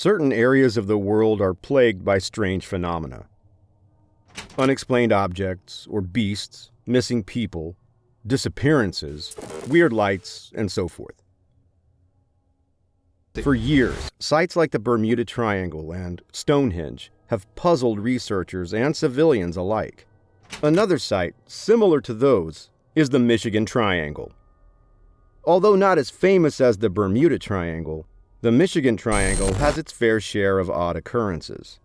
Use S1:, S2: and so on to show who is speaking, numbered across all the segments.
S1: Certain areas of the world are plagued by strange phenomena. Unexplained objects or beasts, missing people, disappearances, weird lights, and so forth. For years, sites like the Bermuda Triangle and Stonehenge have puzzled researchers and civilians alike. Another site, similar to those, is the Michigan Triangle. Although not as famous as the Bermuda Triangle, the Michigan Triangle has its fair share of odd occurrences.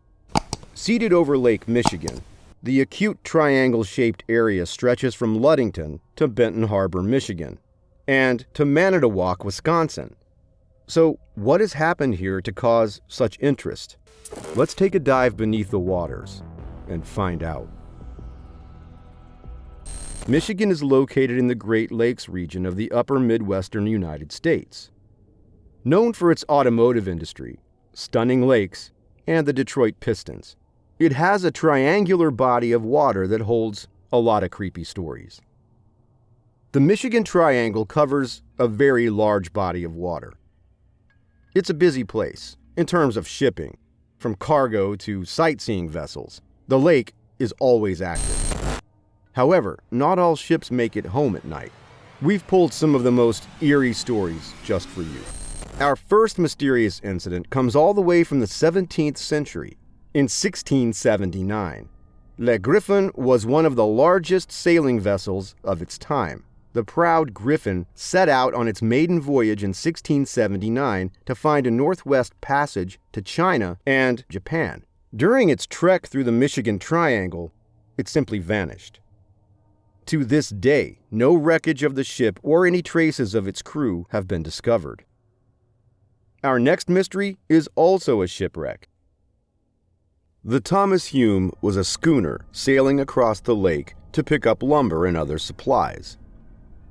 S1: Seated over Lake Michigan, the acute triangle-shaped area stretches from Ludington to Benton Harbor, Michigan, and to Manitowoc, Wisconsin. So, what has happened here to cause such interest? Let's take a dive beneath the waters and find out. Michigan is located in the Great Lakes region of the upper Midwestern United States. Known for its automotive industry, stunning lakes, and the Detroit Pistons, it has a triangular body of water that holds a lot of creepy stories. The Michigan Triangle covers a very large body of water. It's a busy place in terms of shipping, from cargo to sightseeing vessels. The lake is always active. However, not all ships make it home at night. We've pulled some of the most eerie stories just for you. Our first mysterious incident comes all the way from the 17th century. In 1679, Le Griffin was one of the largest sailing vessels of its time. The proud Griffin set out on its maiden voyage in 1679 to find a northwest passage to China and Japan. During its trek through the Michigan Triangle, it simply vanished. To this day, no wreckage of the ship or any traces of its crew have been discovered. Our next mystery is also a shipwreck. The Thomas Hume was a schooner sailing across the lake to pick up lumber and other supplies,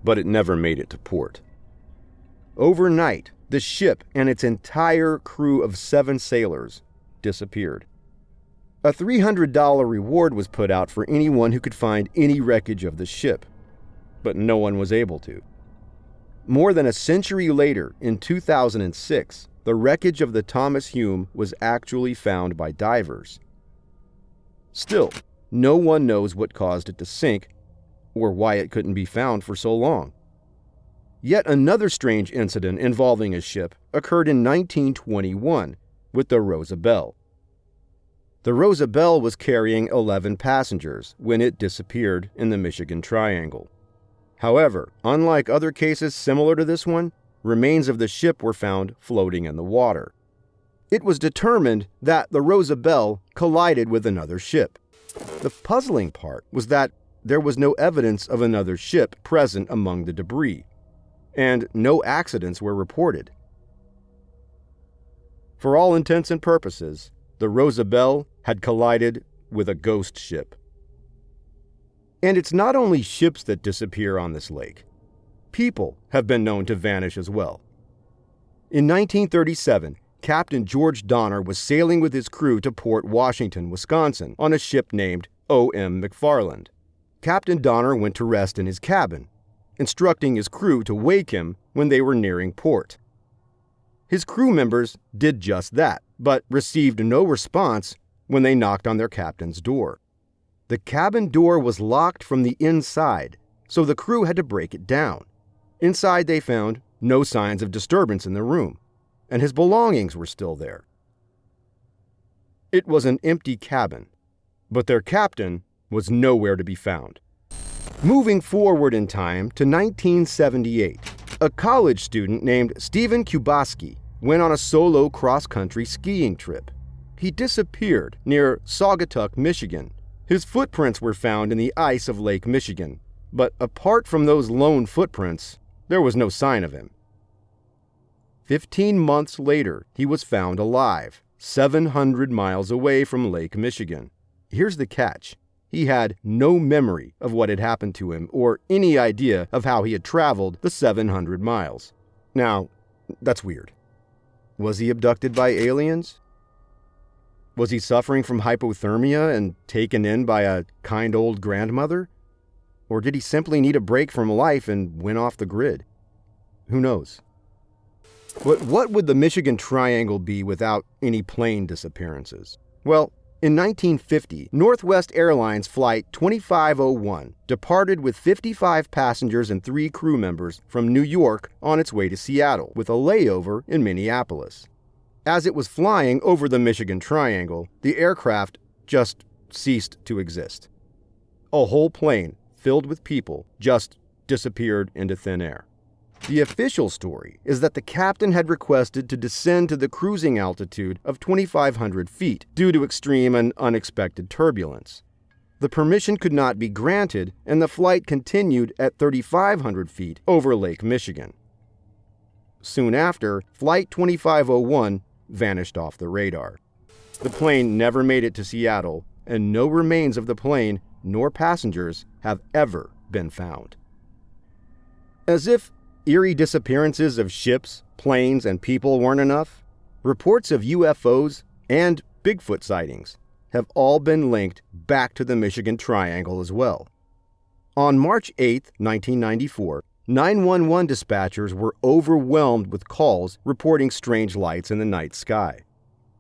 S1: but it never made it to port. Overnight, the ship and its entire crew of 7 sailors disappeared. A $300 reward was put out for anyone who could find any wreckage of the ship, but no one was able to. More than a century later, in 2006, the wreckage of the Thomas Hume was actually found by divers. Still, no one knows what caused it to sink or why it couldn't be found for so long. Yet another strange incident involving a ship occurred in 1921 with the Rosabelle. The Rosabelle was carrying 11 passengers when it disappeared in the Michigan Triangle. However, unlike other cases similar to this one, remains of the ship were found floating in the water. It was determined that the Rosabelle collided with another ship. The puzzling part was that there was no evidence of another ship present among the debris, and no accidents were reported. For all intents and purposes, the Rosabelle had collided with a ghost ship. And it's not only ships that disappear on this lake. People have been known to vanish as well. In 1937, Captain George Donner was sailing with his crew to Port Washington, Wisconsin, on a ship named O.M. McFarland. Captain Donner went to rest in his cabin, instructing his crew to wake him when they were nearing port. His crew members did just that, but received no response when they knocked on their captain's door. The cabin door was locked from the inside, so the crew had to break it down. Inside they found no signs of disturbance in the room, and his belongings were still there. It was an empty cabin, but their captain was nowhere to be found. Moving forward in time to 1978, a college student named Stephen Kubaski went on a solo cross-country skiing trip. He disappeared near Saugatuck, Michigan. His footprints were found in the ice of Lake Michigan, but apart from those lone footprints, there was no sign of him. 15 months later, he was found alive, 700 miles away from Lake Michigan. Here's the catch. He had no memory of what had happened to him or any idea of how he had traveled the 700 miles. Now, that's weird. Was he abducted by aliens? Was he suffering from hypothermia and taken in by a kind old grandmother? Or did he simply need a break from life and went off the grid? Who knows? But what would the Michigan Triangle be without any plane disappearances? Well, in 1950, Northwest Airlines Flight 2501 departed with 55 passengers and 3 crew members from New York on its way to Seattle, with a layover in Minneapolis. As it was flying over the Michigan Triangle, the aircraft just ceased to exist. A whole plane filled with people just disappeared into thin air. The official story is that the captain had requested to descend to the cruising altitude of 2,500 feet due to extreme and unexpected turbulence. The permission could not be granted, and the flight continued at 3,500 feet over Lake Michigan. Soon after, Flight 2501 vanished off the radar. The plane never made it to Seattle, and no remains of the plane nor passengers have ever been found. As if eerie disappearances of ships, planes, and people weren't enough, reports of UFOs and Bigfoot sightings have all been linked back to the Michigan Triangle as well. On March 8, 1994, 911 dispatchers were overwhelmed with calls reporting strange lights in the night sky.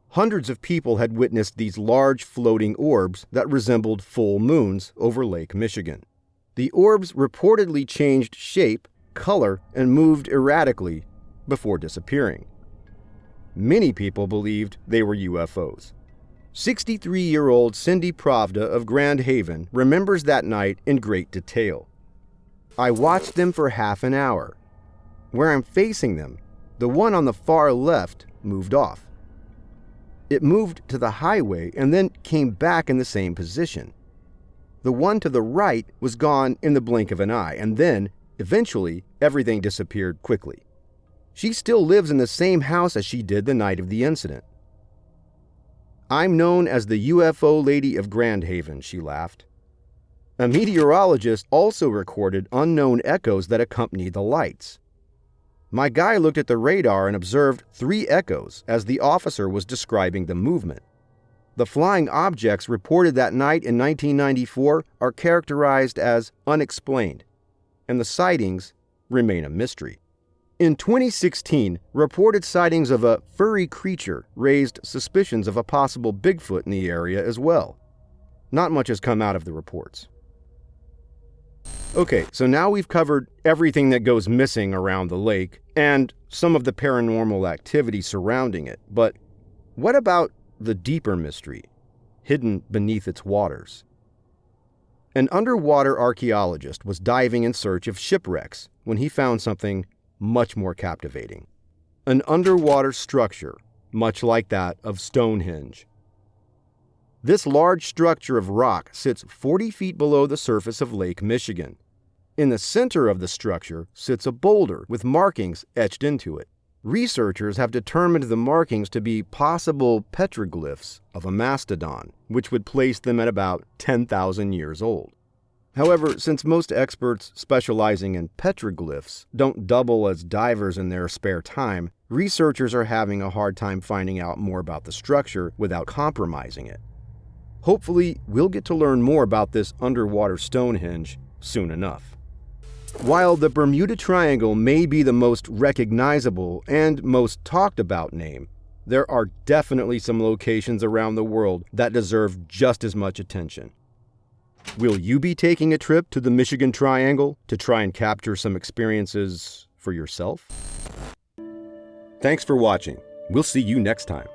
S1: Hundreds of people had witnessed these large floating orbs that resembled full moons over Lake Michigan. The orbs reportedly changed shape, color, and moved erratically before disappearing. Many people believed they were UFOs. 63-year-old Cindy Pravda of Grand Haven remembers that night in great detail. I watched them for half an hour. Where I'm facing them, the one on the far left moved off. It moved to the highway and then came back in the same position. The one to the right was gone in the blink of an eye, and then, eventually, everything disappeared quickly. She still lives in the same house as she did the night of the incident. I'm known as the UFO Lady of Grand Haven, she laughed. A meteorologist also recorded unknown echoes that accompanied the lights. My guy looked at the radar and observed 3 echoes as the officer was describing the movement. The flying objects reported that night in 1994 are characterized as unexplained, and the sightings remain a mystery. In 2016, reported sightings of a furry creature raised suspicions of a possible Bigfoot in the area as well. Not much has come out of the reports. Okay, so now we've covered everything that goes missing around the lake and some of the paranormal activity surrounding it. But what about the deeper mystery, hidden beneath its waters? An underwater archaeologist was diving in search of shipwrecks when he found something much more captivating. An underwater structure, much like that of Stonehenge. This large structure of rock sits 40 feet below the surface of Lake Michigan. In the center of the structure sits a boulder with markings etched into it. Researchers have determined the markings to be possible petroglyphs of a mastodon, which would place them at about 10,000 years old. However, since most experts specializing in petroglyphs don't double as divers in their spare time, researchers are having a hard time finding out more about the structure without compromising it. Hopefully, we'll get to learn more about this underwater Stonehenge soon enough. While the Bermuda Triangle may be the most recognizable and most talked about name, there are definitely some locations around the world that deserve just as much attention. Will you be taking a trip to the Michigan Triangle to try and capture some experiences for yourself? Thanks for watching. We'll see you next time.